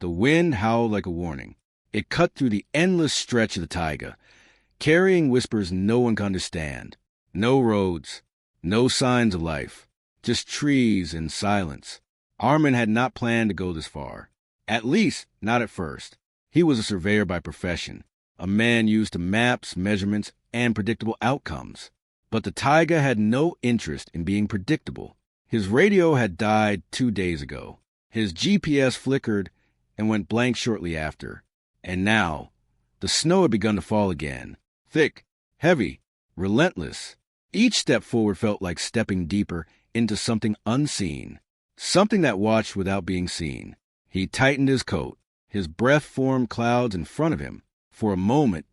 The wind howled like a warning. It cut through the endless stretch of the taiga, carrying whispers no one could understand. No roads, no signs of life, just trees and silence. Armin had not planned to go this far. At least, not at first. He was a surveyor by profession, a man used to maps, measurements, and predictable outcomes. But the taiga had no interest in being predictable. His radio had died 2 days ago. His GPS flickered and went blank shortly after. And now, the snow had begun to fall again. Thick, heavy, relentless. Each step forward felt like stepping deeper into something unseen, something that watched without being seen. He tightened his coat. His breath formed clouds in front of him. For a moment,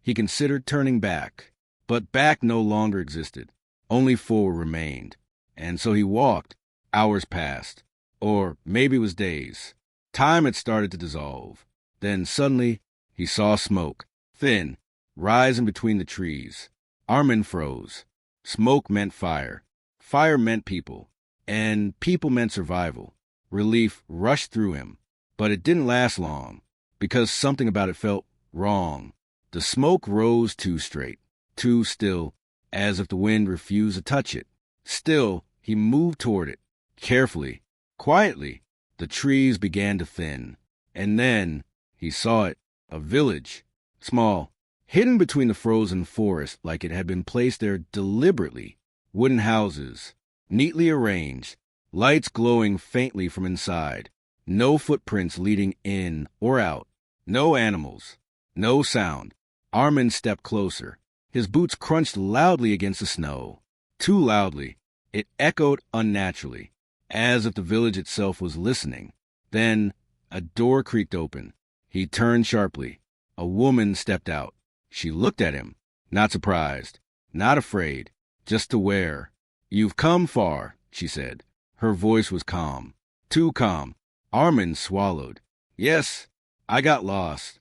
he considered turning back. But back no longer existed. Only forward remained. And so he walked. Hours passed. Or maybe it was days. Time had started to dissolve. Then suddenly, he saw smoke, thin, rising between the trees. Armin froze. Smoke meant fire. Fire meant people. And people meant survival. Relief rushed through him. But it didn't last long, because something about it felt wrong. The smoke rose too straight, too still, as if the wind refused to touch it. Still, he moved toward it, carefully, quietly. The trees began to thin. And then, he saw it, a village, small, hidden between the frozen forest like it had been placed there deliberately. Wooden houses, neatly arranged, lights glowing faintly from inside. No footprints leading in or out. No animals. No sound. Armin stepped closer. His boots crunched loudly against the snow. Too loudly. It echoed unnaturally, as if the village itself was listening. Then, a door creaked open. He turned sharply. A woman stepped out. She looked at him, not surprised, not afraid, just aware. "You've come far," she said. Her voice was calm. Too calm. Armin swallowed. "Yes, I got lost."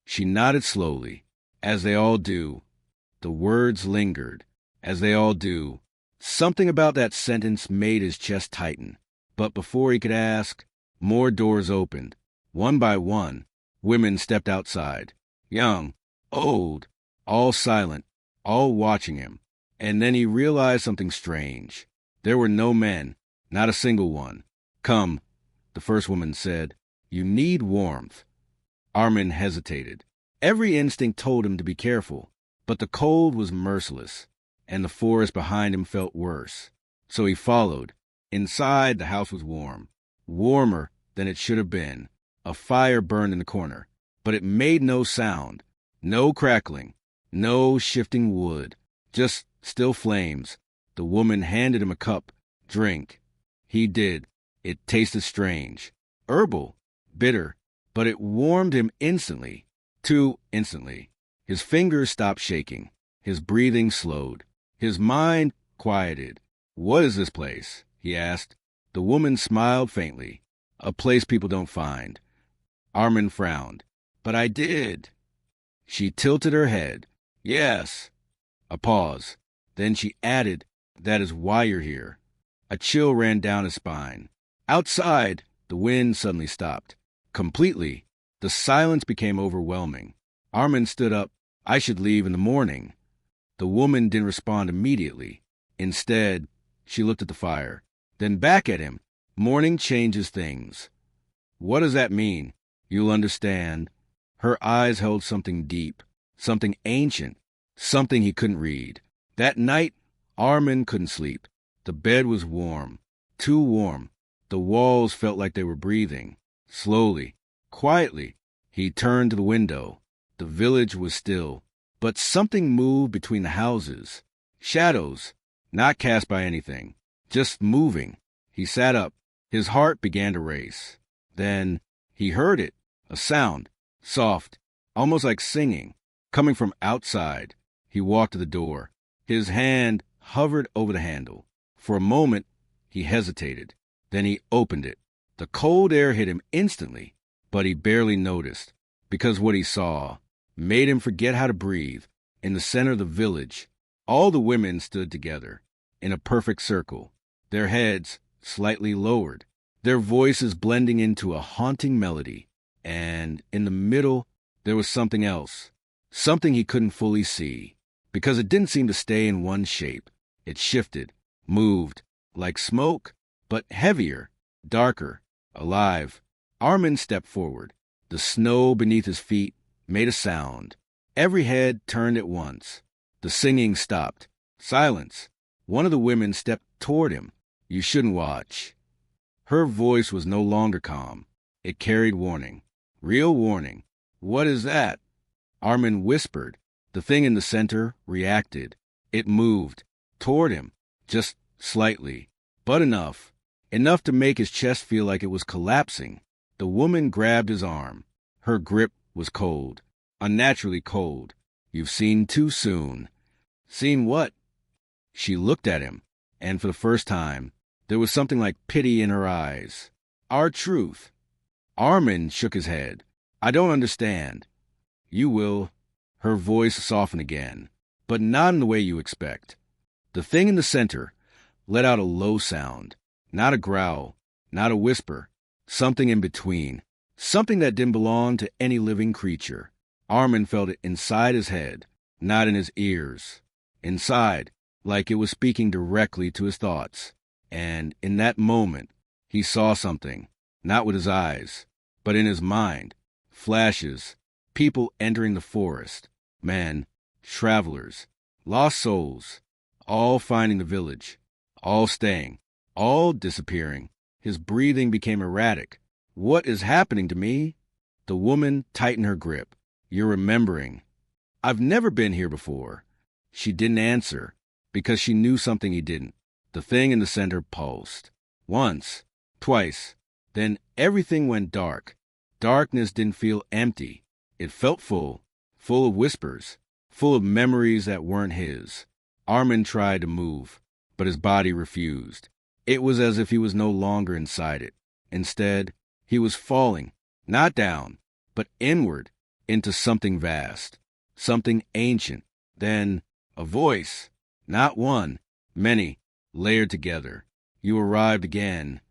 She nodded slowly, as they all do. The words lingered, as they all do. Something about that sentence made his chest tighten. But before he could ask, more doors opened. One by one, women stepped outside. Young, old, all silent, all watching him. And then he realized something strange. There were no men, not a single one. "Come," the first woman said. "You need warmth." Armin hesitated. Every instinct told him to be careful, but the cold was merciless, and the forest behind him felt worse. So he followed. Inside, the house was warm, warmer than it should have been. A fire burned in the corner, but it made no sound, no crackling, no shifting wood, just still flames. The woman handed him a cup. "Drink." He did. It tasted strange, herbal, bitter, but it warmed him instantly, too instantly. His fingers stopped shaking. His breathing slowed. His mind quieted. "What is this place?" he asked. The woman smiled faintly. "A place people don't find." Armin frowned. "But I did." She tilted her head. "Yes." A pause. Then she added, "That is why you're here." A chill ran down his spine. Outside, the wind suddenly stopped. Completely. The silence became overwhelming. Armin stood up. "I should leave in the morning." The woman didn't respond immediately. Instead, she looked at the fire, then back at him. "Morning changes things." "What does that mean?" "You'll understand." Her eyes held something deep, something ancient, something he couldn't read. That night, Armin couldn't sleep. The bed was warm, too warm. The walls felt like they were breathing. Slowly, quietly, he turned to the window. The village was still, but something moved between the houses. Shadows, not cast by anything, just moving. He sat up. His heart began to race. Then he heard it, a sound, soft, almost like singing, coming from outside. He walked to the door. His hand hovered over the handle. For a moment, he hesitated. Then he opened it. The cold air hit him instantly, but he barely noticed, because what he saw made him forget how to breathe. In the center of the village, all the women stood together, in a perfect circle, their heads slightly lowered, their voices blending into a haunting melody. And in the middle, there was something else, something he couldn't fully see, because it didn't seem to stay in one shape. It shifted, moved, like smoke, but heavier, darker, alive. Armin stepped forward. The snow beneath his feet made a sound. Every head turned at once. The singing stopped. Silence. One of the women stepped toward him. "You shouldn't watch." Her voice was no longer calm. It carried warning. Real warning. "What is that?" Armin whispered. The thing in the center reacted. It moved. Toward him. Just slightly. But enough. Enough to make his chest feel like it was collapsing. The woman grabbed his arm. Her grip was cold. Unnaturally cold. "You've seen too soon." "Seen what?" She looked at him, and for the first time, there was something like pity in her eyes. "Our truth." Armin shook his head. "I don't understand." "You will." Her voice softened again, but not in the way you expect. The thing in the center let out a low sound, not a growl, not a whisper, something in between, something that didn't belong to any living creature. Armin felt it inside his head, not in his ears. Inside, like it was speaking directly to his thoughts. And in that moment, he saw something, not with his eyes, but in his mind. Flashes, people entering the forest, men, travelers, lost souls, all finding the village, all staying, all disappearing. His breathing became erratic. "What is happening to me?" The woman tightened her grip. "You're remembering." "I've never been here before." She didn't answer, because she knew something he didn't. The thing in the center pulsed. Once, twice, then everything went dark. Darkness didn't feel empty. It felt full, full of whispers, full of memories that weren't his. Armin tried to move, but his body refused. It was as if he was no longer inside it. Instead, he was falling, not down, but inward, into something vast, something ancient. Then, a voice, not one, many, layered together. "You arrived again."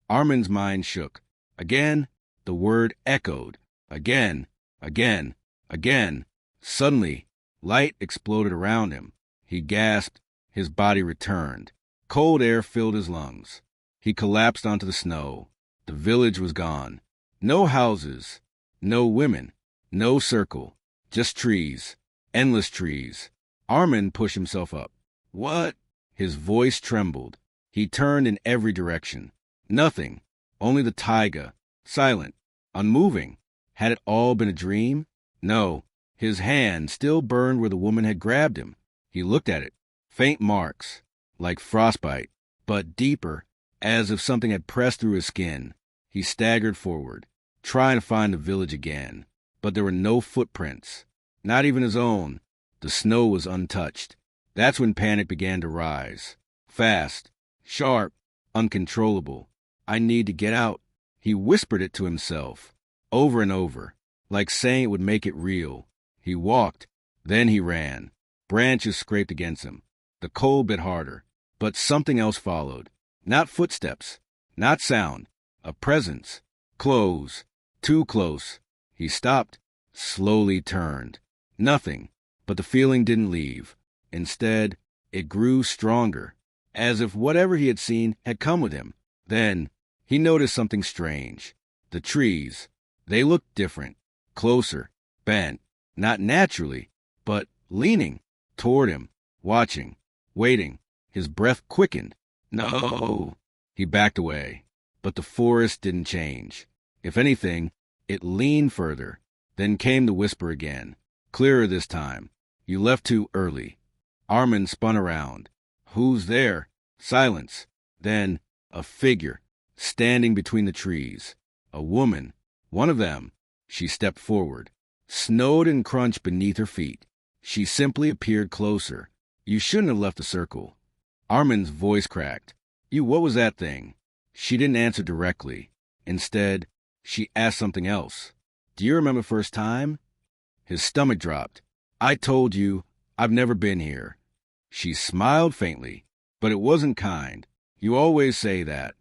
Armin's mind shook. Again, the word echoed. Again, again, again. Suddenly, light exploded around him. He gasped. His body returned. Cold air filled his lungs. He collapsed onto the snow. The village was gone. No houses, no women, no circle, just trees, endless trees. Armin pushed himself up. "What?" His voice trembled. He turned in every direction. Nothing. Only the taiga. Silent. Unmoving. Had it all been a dream? No. His hand still burned where the woman had grabbed him. He looked at it. Faint marks. Like frostbite. But deeper. As if something had pressed through his skin. He staggered forward, trying to find the village again. But there were no footprints. Not even his own. The snow was untouched. That's when panic began to rise. Fast, sharp, uncontrollable. "I need to get out." He whispered it to himself, over and over, like saying it would make it real. He walked, then he ran. Branches scraped against him. The cold bit harder, but something else followed. Not footsteps, not sound, a presence. Close, too close. He stopped, slowly turned. Nothing, but the feeling didn't leave. Instead, it grew stronger, as if whatever he had seen had come with him. Then, he noticed something strange. The trees, they looked different, closer, bent, not naturally, but leaning toward him, watching, waiting. His breath quickened. "No!" He backed away, but the forest didn't change. If anything, it leaned further. Then came the whisper again, clearer this time. "You left too early." Armin spun around. "Who's there?" Silence. Then, a figure, standing between the trees. A woman. One of them. She stepped forward. Snowed and crunched beneath her feet. She simply appeared closer. "You shouldn't have left the circle." Armin's voice cracked. What was that thing?" She didn't answer directly. Instead, she asked something else. "Do you remember first time?" His stomach dropped. "I told you, I've never been here." She smiled faintly, but it wasn't kind. "You always say that."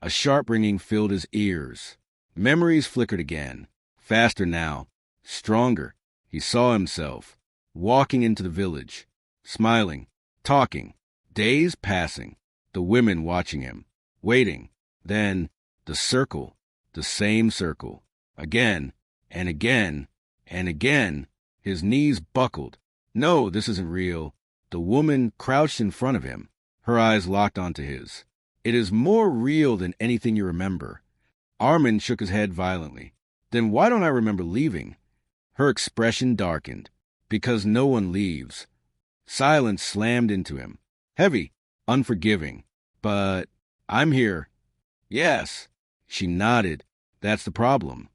A sharp ringing filled his ears. Memories flickered again. Faster now. Stronger. He saw himself. Walking into the village. Smiling. Talking. Days passing. The women watching him. Waiting. Then, the circle. The same circle. Again. And again. And again. His knees buckled. No, this isn't real. The woman crouched in front of him. Her eyes locked onto his. It is more real than anything you remember. Armin shook his head violently. Then why don't I remember leaving? Her expression darkened. Because no one leaves. Silence slammed into him. Heavy, unforgiving. But I'm here. Yes. She nodded. That's the problem.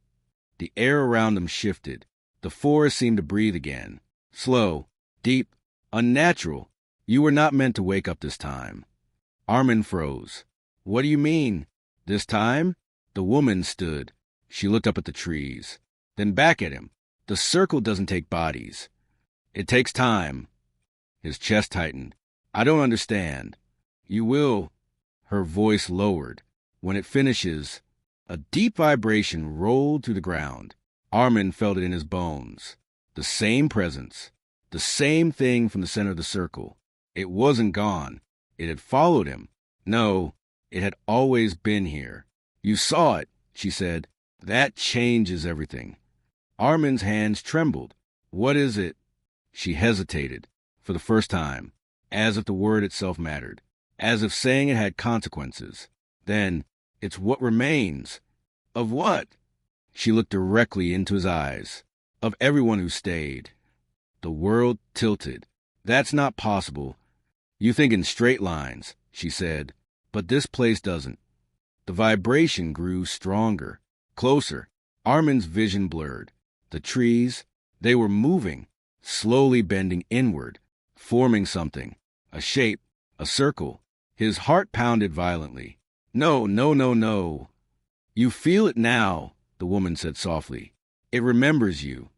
The air around them shifted. The forest seemed to breathe again. Slow, deep, unnatural. You were not meant to wake up this time. Armin froze. What do you mean? This time? The woman stood. She looked up at the trees. Then back at him. The circle doesn't take bodies. It takes time. His chest tightened. I don't understand. You will. Her voice lowered. When it finishes, a deep vibration rolled through the ground. Armin felt it in his bones. The same presence. The same thing from the center of the circle. It wasn't gone. It had followed him. No, it had always been here. You saw it, she said. That changes everything. Armin's hands trembled. What is it? She hesitated, for the first time, as if the word itself mattered, as if saying it had consequences. Then, it's what remains. Of what? She looked directly into his eyes. Of everyone who stayed. The world tilted. That's not possible. You think in straight lines, she said, but this place doesn't. The vibration grew stronger, closer. Armin's vision blurred. The trees, they were moving, slowly bending inward, forming something, a shape, a circle. His heart pounded violently. No, no, no, no. You feel it now, the woman said softly. It remembers you.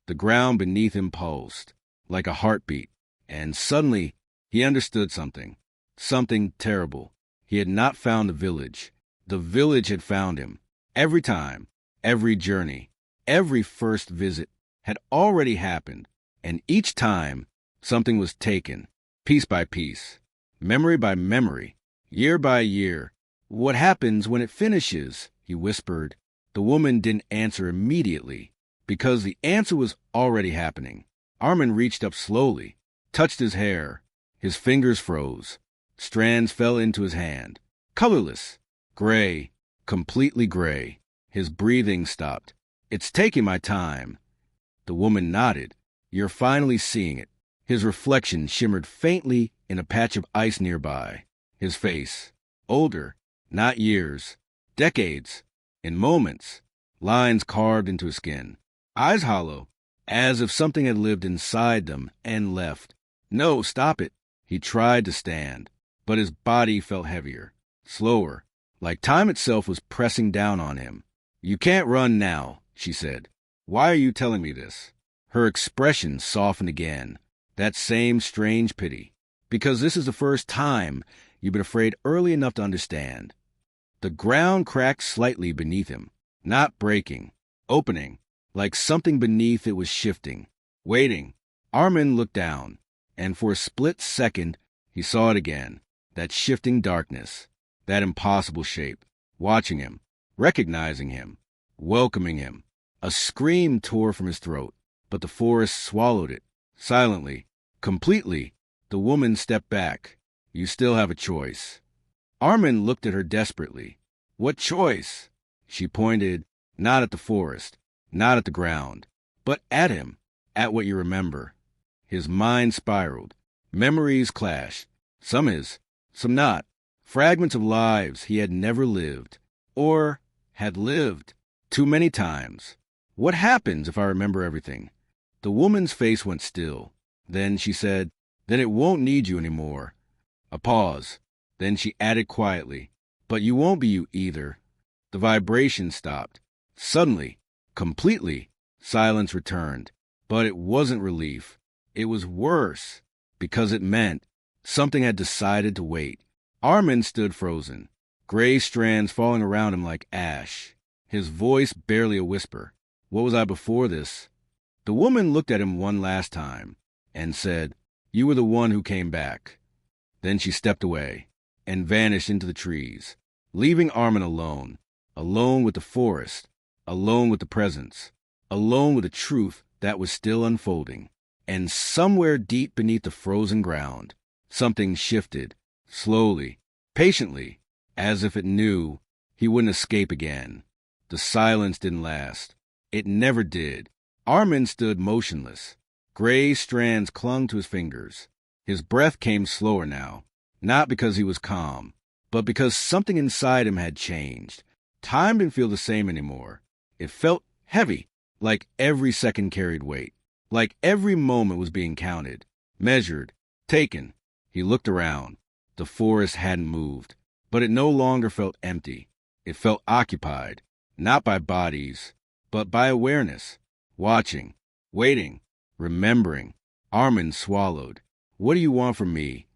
The ground beneath him pulsed, like a heartbeat, and suddenly he understood something. Something terrible. He had not found the village. The village had found him. Every time, every journey, every first visit had already happened, and each time something was taken, piece by piece, memory by memory, year by year. What happens when it finishes? He whispered. The woman didn't answer immediately, because the answer was already happening. Armin reached up slowly, touched his hair. His fingers froze. Strands fell into his hand. Colorless. Gray. Completely gray. His breathing stopped. It's taking my time. The woman nodded. You're finally seeing it. His reflection shimmered faintly in a patch of ice nearby. His face. Older. Not years. Decades. In moments. Lines carved into his skin. Eyes hollow. As if something had lived inside them and left. No, stop it. He tried to stand, but his body felt heavier, slower, like time itself was pressing down on him. You can't run now, she said. Why are you telling me this? Her expression softened again, that same strange pity. Because this is the first time you've been afraid early enough to understand. The ground cracked slightly beneath him, not breaking, opening, like something beneath it was shifting, waiting. Armin looked down. And for a split second, he saw it again, that shifting darkness, that impossible shape, watching him, recognizing him, welcoming him. A scream tore from his throat, but the forest swallowed it, silently, completely. The woman stepped back. You still have a choice. Armin looked at her desperately. What choice? She pointed, not at the forest, not at the ground, but at him, at what you remember. His mind spiraled. Memories clashed. Some his, some not. Fragments of lives he had never lived, or had lived too many times. What happens if I remember everything? The woman's face went still. Then she said, then it won't need you anymore. A pause. Then she added quietly, but you won't be you either. The vibration stopped. Suddenly, completely, silence returned. But it wasn't relief. It was worse, because it meant something had decided to wait. Armin stood frozen, gray strands falling around him like ash. His voice barely a whisper. What was I before this? The woman looked at him one last time and said, You were the one who came back. Then she stepped away and vanished into the trees, leaving Armin alone, alone with the forest, alone with the presence, alone with the truth that was still unfolding. And somewhere deep beneath the frozen ground, something shifted, slowly, patiently, as if it knew he wouldn't escape again. The silence didn't last. It never did. Armin stood motionless. Gray strands clung to his fingers. His breath came slower now, not because he was calm, but because something inside him had changed. Time didn't feel the same anymore. It felt heavy, like every second carried weight, like every moment was being counted, measured, taken. He looked around. The forest hadn't moved, but it no longer felt empty. It felt occupied, not by bodies, but by awareness, watching, waiting, remembering. Armin swallowed. What do you want from me?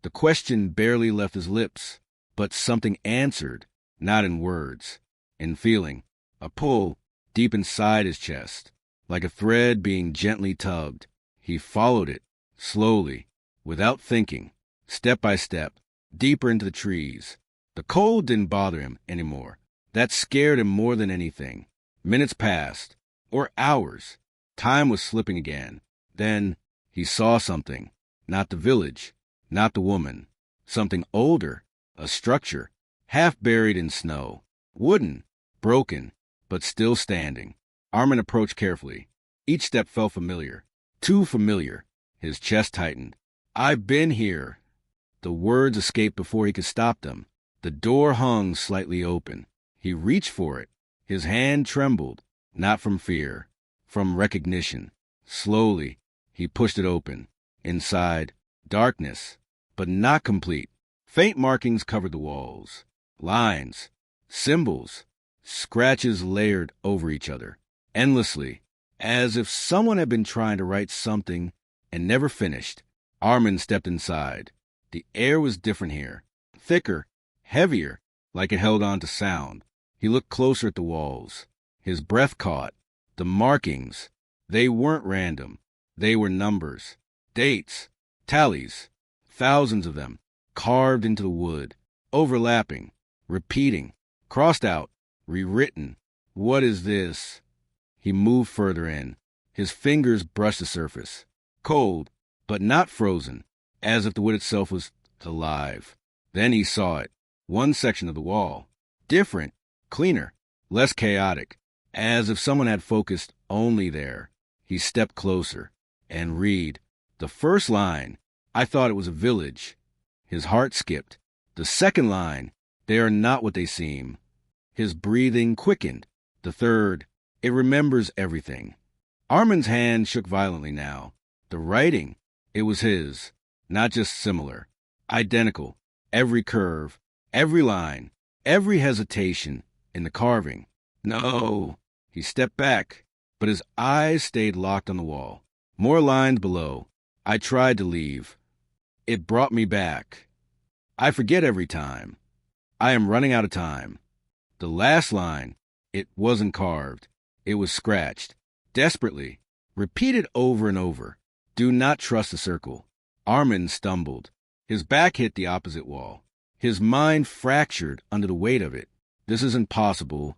The question barely left his lips, but something answered, not in words, in feeling, a pull deep inside his chest, like a thread being gently tugged. He followed it, slowly, without thinking, step by step, deeper into the trees. The cold didn't bother him anymore. That scared him more than anything. Minutes passed, or hours. Time was slipping again. Then he saw something. Not the village, not the woman. Something older, a structure, half buried in snow. Wooden, broken, but still standing. Armin approached carefully. Each step felt familiar. Too familiar. His chest tightened. I've been here. The words escaped before he could stop them. The door hung slightly open. He reached for it. His hand trembled, not from fear, from recognition. Slowly, he pushed it open. Inside, darkness, but not complete. Faint markings covered the walls. Lines, symbols, scratches layered over each other, endlessly, as if someone had been trying to write something and never finished. Armin stepped inside. The air was different here, thicker, heavier, like it held on to sound. He looked closer at the walls. His breath caught. The markings, they weren't random. They were numbers, dates, tallies, thousands of them, carved into the wood, overlapping, repeating, crossed out, rewritten. What is this? He moved further in. His fingers brushed the surface. Cold, but not frozen, as if the wood itself was alive. Then he saw it. One section of the wall. Different, cleaner, less chaotic, as if someone had focused only there. He stepped closer and read. The first line, I thought it was a village. His heart skipped. The second line, they are not what they seem. His breathing quickened. The third, it remembers everything. Armin's hand shook violently now. The writing, it was his, not just similar. Identical. Every curve, every line, every hesitation in the carving. No. He stepped back, but his eyes stayed locked on the wall. More lines below. I tried to leave. It brought me back. I forget every time. I am running out of time. The last line, it wasn't carved. It was scratched, desperately, repeated over and over. Do not trust the circle. Armin stumbled. His back hit the opposite wall. His mind fractured under the weight of it. This isn't possible.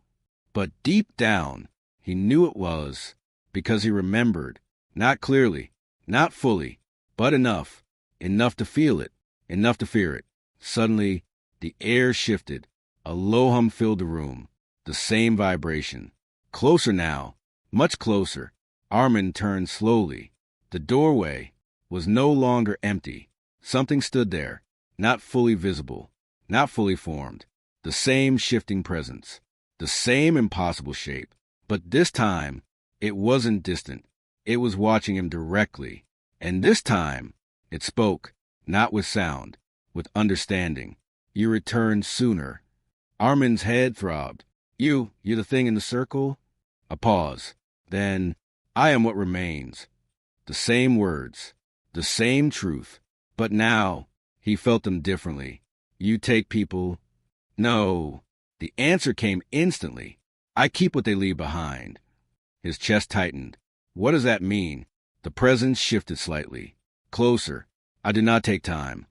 But deep down, he knew it was, because he remembered, not clearly, not fully, but enough to feel it, enough to fear it. Suddenly, the air shifted. A low hum filled the room, the same vibration. Closer now, much closer. Armin turned slowly. The doorway was no longer empty. Something stood there, not fully visible, not fully formed. The same shifting presence, the same impossible shape. But this time, it wasn't distant. It was watching him directly. And this time, it spoke, not with sound, with understanding. You returned sooner. Armin's head throbbed. You're the thing in the circle? A pause. Then, I am what remains. The same words, the same truth. But now, he felt them differently. You take people, No. The answer came instantly. I keep what they leave behind. His chest tightened. What does that mean? The presence shifted slightly. Closer. I did not take time.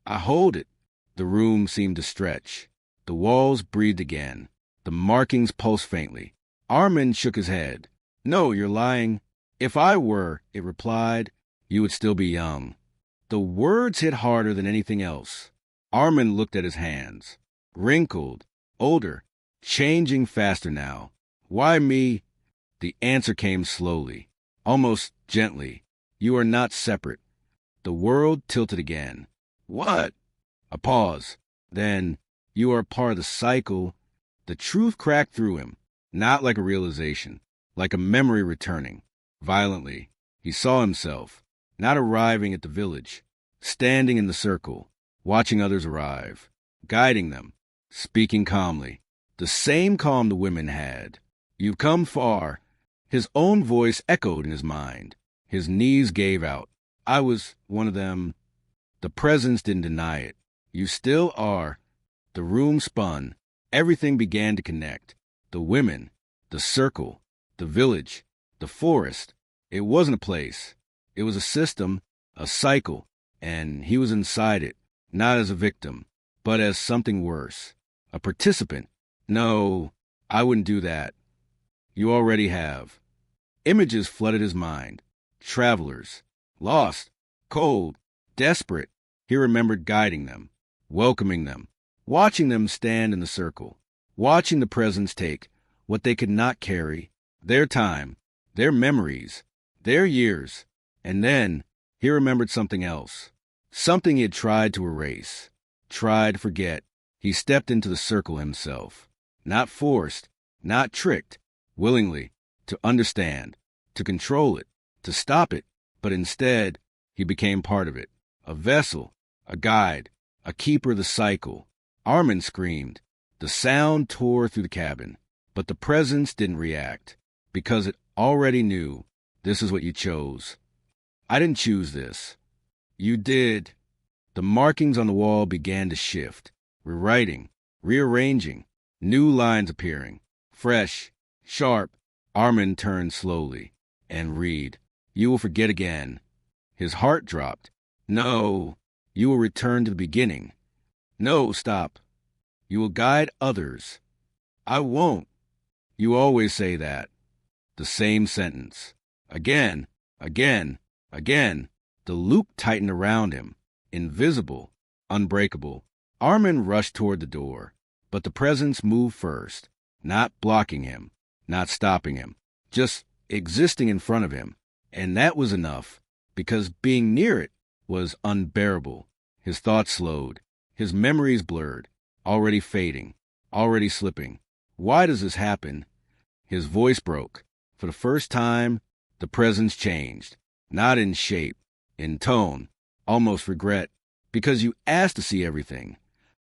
I hold it. The room seemed to stretch. The walls breathed again. The markings pulsed faintly. Armin shook his head. No, you're lying. If I were, it replied, you would still be young. The words hit harder than anything else. Armin looked at his hands. Wrinkled, older, changing faster now. Why me? The answer came slowly, almost gently. You are not separate. The world tilted again. What? A pause. Then, you are part of the cycle. The truth cracked through him, not like a realization, like a memory returning. Violently, he saw himself, not arriving at the village, standing in the circle, watching others arrive, guiding them, speaking calmly, the same calm the women had. You've come far. His own voice echoed in his mind. His knees gave out. I was one of them. The presence didn't deny it. You still are. The room spun. Everything began to connect. The women, the circle, the village, the forest. It wasn't a place. It was a system, a cycle, and he was inside it, not as a victim, but as something worse. A participant. No, I wouldn't do that. You already have. Images flooded his mind. Travelers. Lost. Cold. Desperate. He remembered guiding them, welcoming them, watching them stand in the circle, watching the presence take what they could not carry, their time, their memories, their years. And then he remembered something else, something he had tried to erase, tried to forget. He stepped into the circle himself, not forced, not tricked, willingly, to understand, to control it, to stop it, but instead he became part of it, a vessel, a guide, a keeper of the cycle. Armin screamed. The sound tore through the cabin, but the presence didn't react, because it already knew this is what you chose. I didn't choose this. You did. The markings on the wall began to shift, rewriting, rearranging, new lines appearing, fresh, sharp. Armin turned slowly. And read. You will forget again. His heart dropped. No, you will return to the beginning. No, stop. You will guide others. I won't. You always say that. The same sentence. Again, again, again. The loop tightened around him. Invisible, unbreakable. Armin rushed toward the door, but the presence moved first, not blocking him, not stopping him, just existing in front of him. And that was enough, because being near it was unbearable. His thoughts slowed, his memories blurred, already fading, already slipping. Why does this happen? His voice broke. For the first time, the presence changed, not in shape, in tone, almost regret, because you asked to see everything.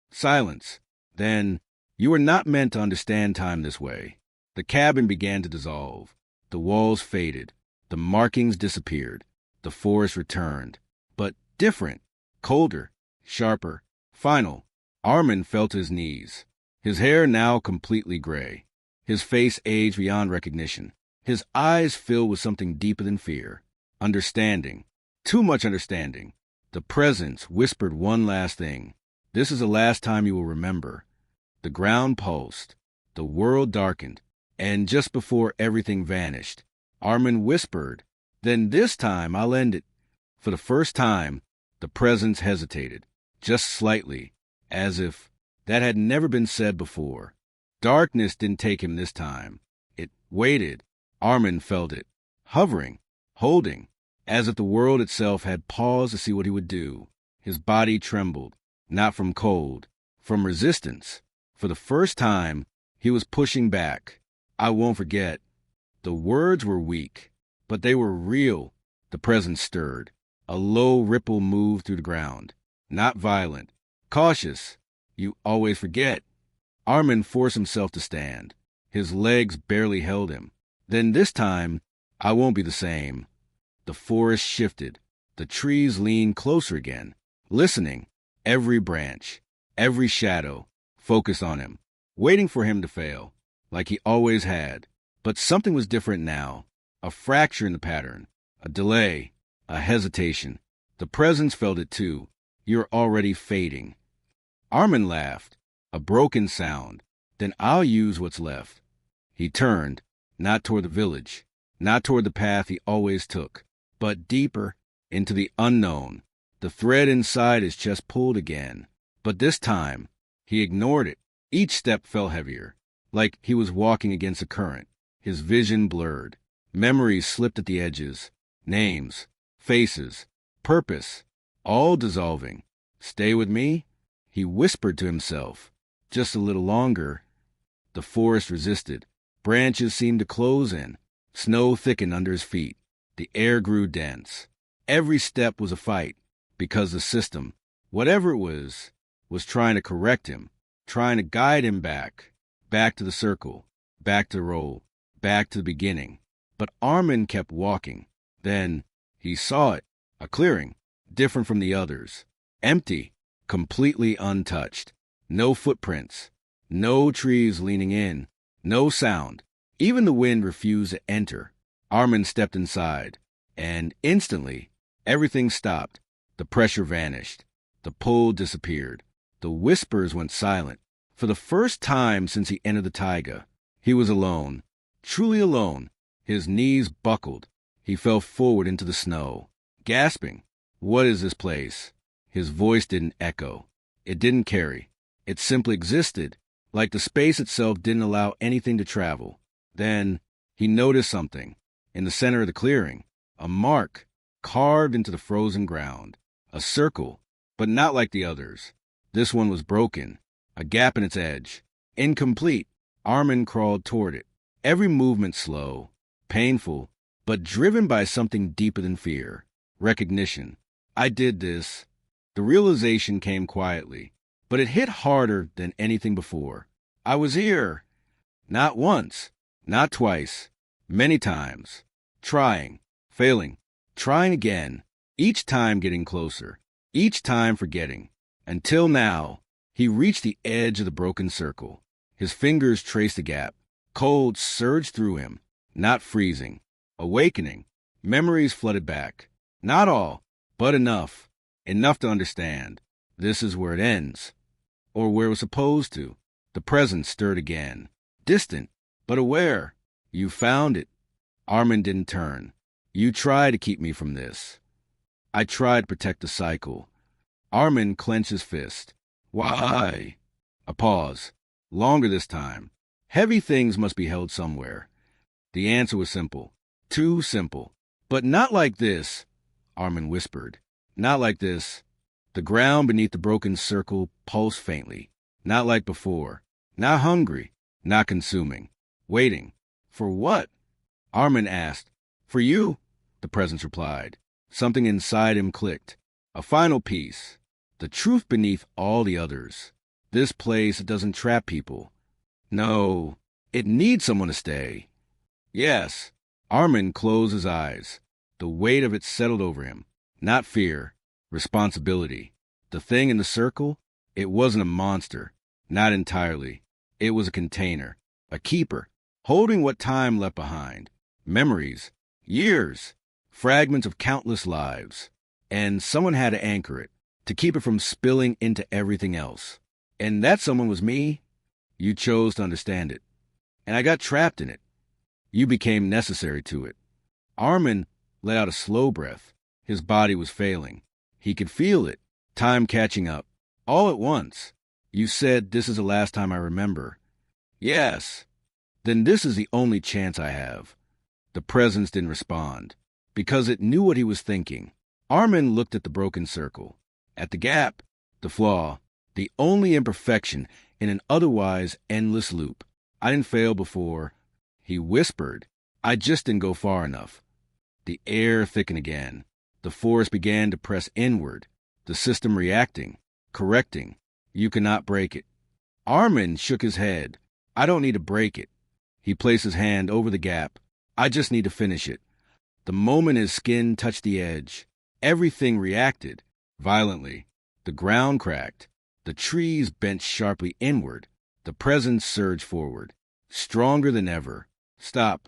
Silence. Then, you were not meant to understand time this way. The cabin began to dissolve. The walls faded. The markings disappeared. The forest returned. But different, colder, sharper, final. Armin fell to his knees. His hair now completely gray. His face aged beyond recognition. His eyes filled with something deeper than fear. Understanding. Too much understanding. The presence whispered one last thing. This is the last time you will remember. The ground pulsed. The world darkened. And just before everything vanished, Armin whispered, "Then this time I'll end it." For the first time, the presence hesitated, just slightly, as if that had never been said before. Darkness didn't take him this time. It waited. Armin felt it, hovering, holding, as if the world itself had paused to see what he would do. His body trembled, not from cold, from resistance. For the first time, he was pushing back. I won't forget. The words were weak, but they were real. The presence stirred. A low ripple moved through the ground. Not violent. Cautious. You always forget. Armin forced himself to stand. His legs barely held him. Then this time, I won't be the same. The forest shifted. The trees leaned closer again, listening. Every branch, every shadow, focused on him, waiting for him to fail, like he always had. But something was different now. A fracture in the pattern, a delay, a hesitation. The presence felt it too. You're already fading. Armin laughed, a broken sound. Then I'll use what's left. He turned, not toward the village, not toward the path he always took, but deeper into the unknown. The thread inside his chest pulled again, but this time he ignored it. Each step felt heavier, like he was walking against a current. His vision blurred. Memories slipped at the edges. Names, faces, purpose, all dissolving. Stay with me? He whispered to himself. Just a little longer. The forest resisted. Branches seemed to close in. Snow thickened under his feet. The air grew dense. Every step was a fight, because the system, whatever it was trying to correct him, trying to guide him back to the circle, back to the roll, back to the beginning. But Armin kept walking. Then he saw it, a clearing, different from the others. Empty, completely untouched. No footprints, no trees leaning in, no sound. Even the wind refused to enter. Armin stepped inside, and instantly, everything stopped. The pressure vanished. The pull disappeared. The whispers went silent. For the first time since he entered the taiga, he was alone, truly alone. His knees buckled. He fell forward into the snow, gasping. What is this place? His voice didn't echo. It didn't carry. It simply existed, like the space itself didn't allow anything to travel. Then he noticed something. In the center of the clearing, a mark carved into the frozen ground. A circle, but not like the others. This one was broken, a gap in its edge. Incomplete. Armin crawled toward it, every movement slow, painful, but driven by something deeper than fear. Recognition. I did this. The realization came quietly, but it hit harder than anything before. I was here. Not once, not twice, many times. Trying, failing, trying again, each time getting closer, each time forgetting. Until now, he reached the edge of the broken circle. His fingers traced the gap. Cold surged through him, not freezing. Awakening. Memories flooded back. Not all, but enough. Enough to understand. This is where it ends. Or where it was supposed to. The present stirred again. Distant, but aware. You found it. Armin didn't turn. You tried to keep me from this. I tried to protect the cycle. Armin clenched his fist. Why? A pause. Longer this time. Heavy things must be held somewhere. The answer was simple. Too simple. But not like this, Armin whispered. Not like this. The ground beneath the broken circle pulsed faintly. Not like before. Not hungry. Not consuming. Waiting. For what? Armin asked. For you, the presence replied. Something inside him clicked. A final piece. The truth beneath all the others. This place doesn't trap people. No, it needs someone to stay. Yes. Armin closed his eyes. The weight of it settled over him. Not fear. Responsibility. The thing in the circle? It wasn't a monster. Not entirely. It was a container. A keeper. Holding what time left behind. Memories. Years. Fragments of countless lives. And someone had to anchor it. To keep it from spilling into everything else. And that someone was me. You chose to understand it. And I got trapped in it. You became necessary to it. Armin let out a slow breath. His body was failing. He could feel it. Time catching up. All at once. You said this is the last time I remember. Yes. Then this is the only chance I have. The presence didn't respond. Because it knew what he was thinking. Armin looked at the broken circle. At the gap. The flaw. The only imperfection in an otherwise endless loop. I didn't fail before. He whispered. I just didn't go far enough. The air thickened again. The forest began to press inward. The system reacting. Correcting. You cannot break it. Armin shook his head. I don't need to break it. He placed his hand over the gap. I just need to finish it. The moment his skin touched the edge, everything reacted. Violently. The ground cracked. The trees bent sharply inward. The presence surged forward, stronger than ever. Stop.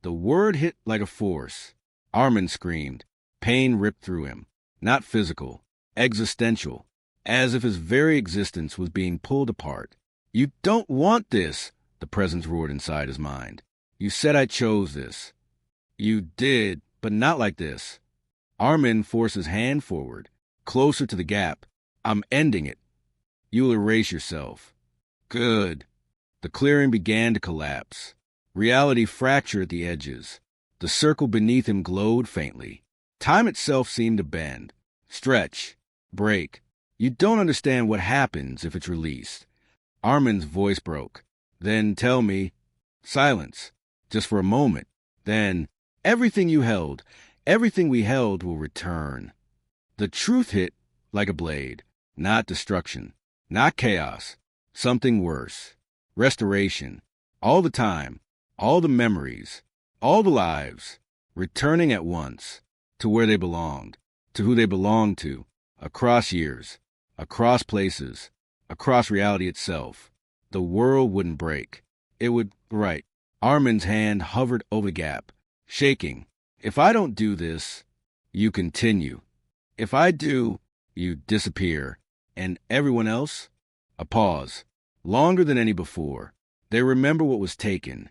The word hit like a force. Armin screamed. Pain ripped through him. Not physical, existential, as if his very existence was being pulled apart. You don't want this, the presence roared inside his mind. You said I chose this. You did, but not like this. Armin forced his hand forward, closer to the gap. I'm ending it. You'll erase yourself. Good. The clearing began to collapse. Reality fractured at the edges. The circle beneath him glowed faintly. Time itself seemed to bend, stretch, break. You don't understand what happens if it's released. Armin's voice broke. Then tell me. Silence. Just for a moment. Then, everything you held, everything we held will return. The truth hit like a blade. Not destruction. Not chaos. Something worse. Restoration. All the time. All the memories. All the lives. Returning at once. To where they belonged. To who they belonged to. Across years. Across places. Across reality itself. The world wouldn't break. It would, right. Armin's hand hovered over the gap, shaking. If I don't do this, you continue. If I do, you disappear. And everyone else? A pause. Longer than any before. They remember what was taken.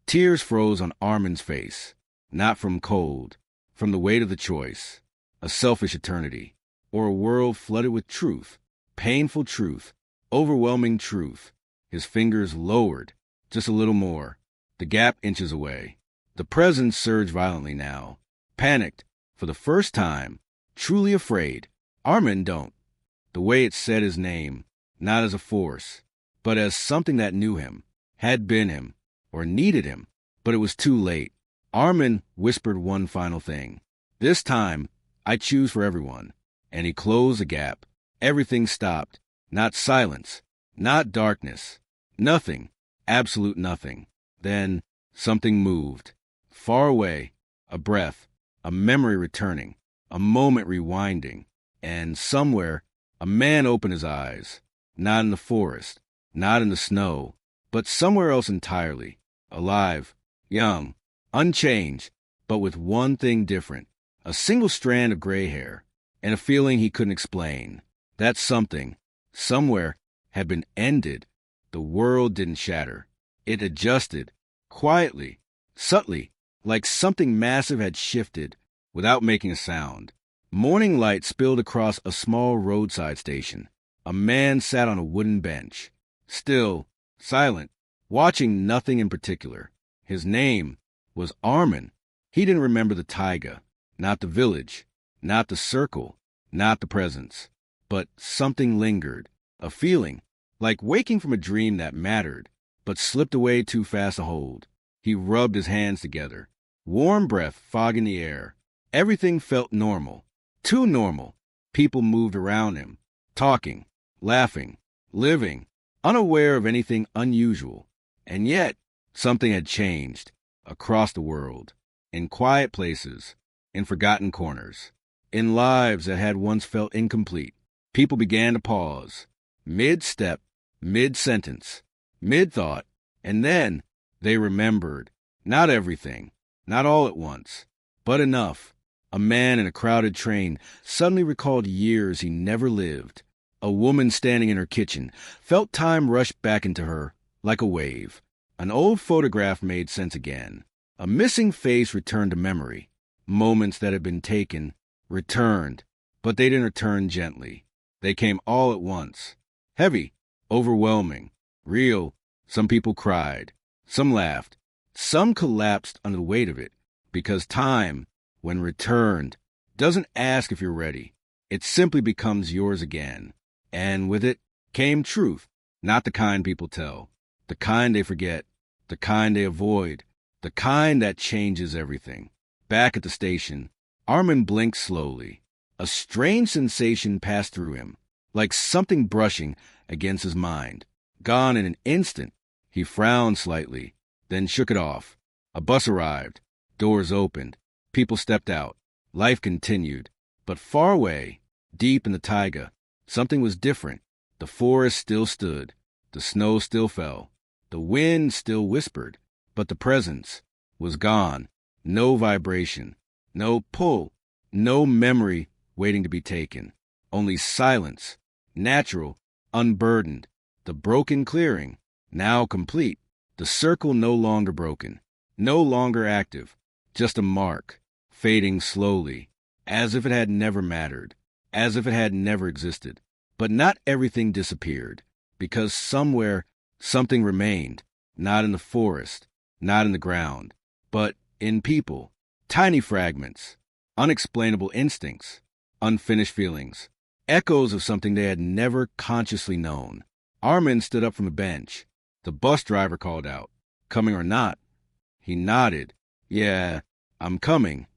Tears froze on Armin's face. Not from cold. From the weight of the choice. A selfish eternity. Or a world flooded with truth. Painful truth. Overwhelming truth. His fingers lowered. Just a little more. The gap inches away. The presence surged violently now. Panicked. For the first time. Truly afraid. Armin don't. The way it said his name. Not as a force. But as something that knew him. Had been him. Or needed him. But it was too late. Armin whispered one final thing. This time, I choose for everyone. And he closed the gap. Everything stopped. Not silence. Not darkness. Nothing. Absolute nothing. Then, something moved. Far away. A breath. A memory returning. A moment rewinding. And somewhere, a man opened his eyes. Not in the forest. Not in the snow. But somewhere else entirely. Alive. Young. Unchanged. But with one thing different. A single strand of gray hair. And a feeling he couldn't explain. That something, somewhere, had been ended. The world didn't shatter. It adjusted. Quietly. Subtly. Like something massive had shifted. Without making a sound. Morning light spilled across a small roadside station. A man sat on a wooden bench. Still. Silent. Watching nothing in particular. His name was Armin. He didn't remember the taiga. Not the village. Not the circle. Not the presence. But something lingered. A feeling. Like waking from a dream that mattered. But slipped away too fast to hold. He rubbed his hands together. Warm breath fogging the air. Everything felt normal. Too normal. People moved around him. Talking. Laughing. Living. Unaware of anything unusual. And yet, something had changed. Across the world. In quiet places. In forgotten corners. In lives that had once felt incomplete. People began to pause. Mid-step. Mid-sentence. Mid-thought. And then, they remembered. Not everything. Not all at once. But enough. A man in a crowded train suddenly recalled years he never lived. A woman standing in her kitchen felt time rush back into her, like a wave. An old photograph made sense again. A missing face returned to memory. Moments that had been taken, returned. But they didn't return gently. They came all at once. Heavy, overwhelming, real. Some people cried. Some laughed. Some collapsed under the weight of it. Because time, when returned, doesn't ask if you're ready. It simply becomes yours again. And with it came truth. Not the kind people tell. The kind they forget. The kind they avoid. The kind that changes everything. Back at the station, Armin blinked slowly. A strange sensation passed through him, like something brushing against his mind. Gone in an instant. He frowned slightly, then shook it off. A bus arrived. Doors opened. People stepped out. Life continued. But far away, deep in the taiga, something was different. The forest still stood. The snow still fell. The wind still whispered. But the presence was gone. No vibration. No pull. No memory waiting to be taken. Only silence. Natural. Unburdened. The broken clearing. Now complete. The circle no longer broken. No longer active. Just a mark. Fading slowly. As if it had never mattered. As if it had never existed. But not everything disappeared. Because somewhere something remained. Not in the forest. Not in the ground. But in people. Tiny fragments. Unexplainable instincts. Unfinished feelings. Echoes of something they had never consciously known. Armin stood up from the bench. The bus driver called out, "Coming or not?" He nodded. "Yeah, I'm coming."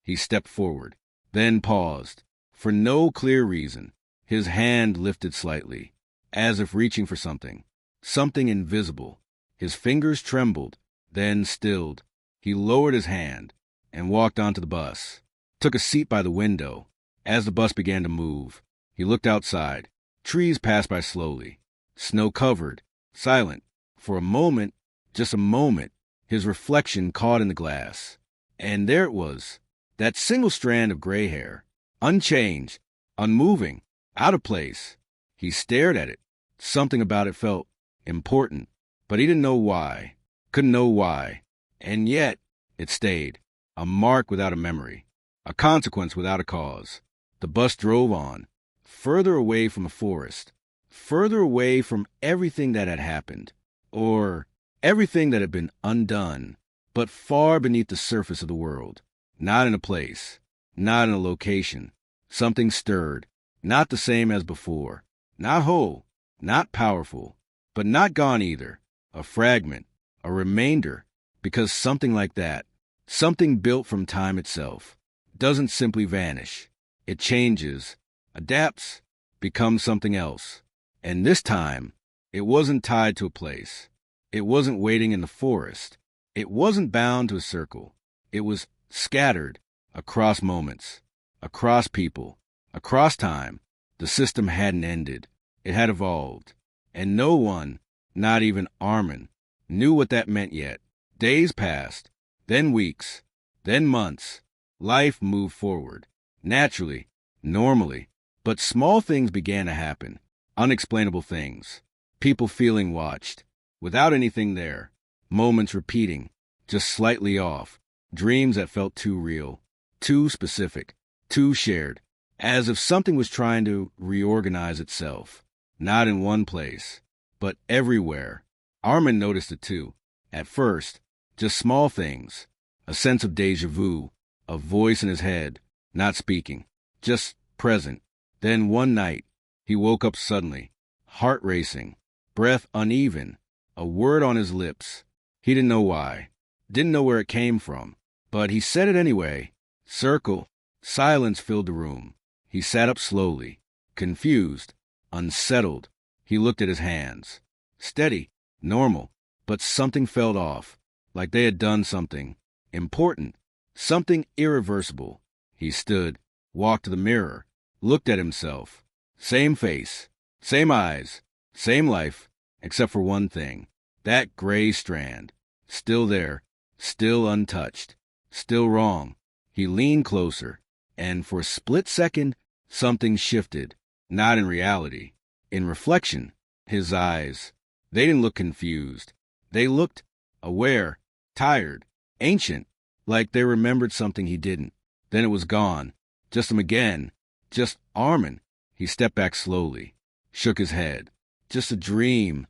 He stepped forward, then paused. For no clear reason, his hand lifted slightly, as if reaching for something. Something invisible. His fingers trembled, then stilled. He lowered his hand and walked onto the bus. Took a seat by the window. As the bus began to move, he looked outside. Trees passed by slowly. Snow covered, silent. For a moment, just a moment, his reflection caught in the glass. And there it was, that single strand of gray hair, unchanged, unmoving, out of place. He stared at it. Something about it felt important, but he didn't know why, couldn't know why. And yet, it stayed, a mark without a memory, a consequence without a cause. The bus drove on, further away from the forest, further away from everything that had happened. Or everything that had been undone, but far beneath the surface of the world. Not in a place, not in a location. Something stirred, not the same as before. Not whole, not powerful, but not gone either. A fragment, a remainder, because something like that, something built from time itself, doesn't simply vanish. It changes, adapts, becomes something else. And this time, it wasn't tied to a place. It wasn't waiting in the forest. It wasn't bound to a circle. It was scattered across moments, across people, across time. The system hadn't ended. It had evolved. And no one, not even Armin, knew what that meant yet. Days passed, then weeks, then months. Life moved forward, naturally, normally. But small things began to happen, unexplainable things. People feeling watched, without anything there. Moments repeating, just slightly off. Dreams that felt too real, too specific, too shared. As if something was trying to reorganize itself. Not in one place, but everywhere. Armin noticed it too. At first, just small things. A sense of déjà vu, a voice in his head, not speaking, just present. Then one night, he woke up suddenly, heart racing, breath uneven, a word on his lips. He didn't know why, didn't know where it came from, but he said it anyway. Circle. Silence filled the room. He sat up slowly, confused, unsettled. He looked at his hands. Steady, normal, but something felt off, like they had done something important, something irreversible. He stood, walked to the mirror, looked at himself. Same face, same eyes, same life, except for one thing. That gray strand, still there, still untouched, still wrong. He leaned closer, and for a split second, something shifted. Not in reality, in reflection. His eyes, they didn't look confused. They looked aware, tired, ancient, like they remembered something he didn't. Then it was gone. Just him again. Just Armin. He stepped back slowly, shook his head. Just a dream.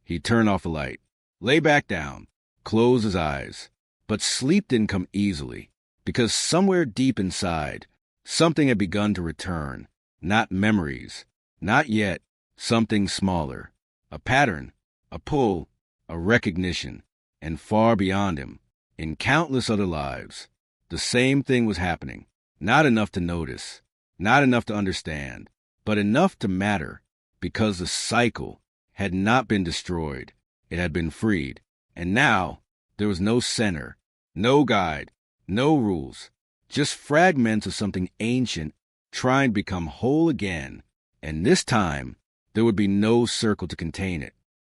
He turned off the light, lay back down, closed his eyes. But sleep didn't come easily, because somewhere deep inside, something had begun to return. Not memories, not yet. Something smaller. A pattern, a pull, a recognition. And far beyond him, in countless other lives, the same thing was happening. Not enough to notice, not enough to understand, but enough to matter, because the cycle had not been destroyed. It had been freed. And now, there was no center, no guide, no rules, just fragments of something ancient trying to become whole again. And this time, There would be no circle to contain it.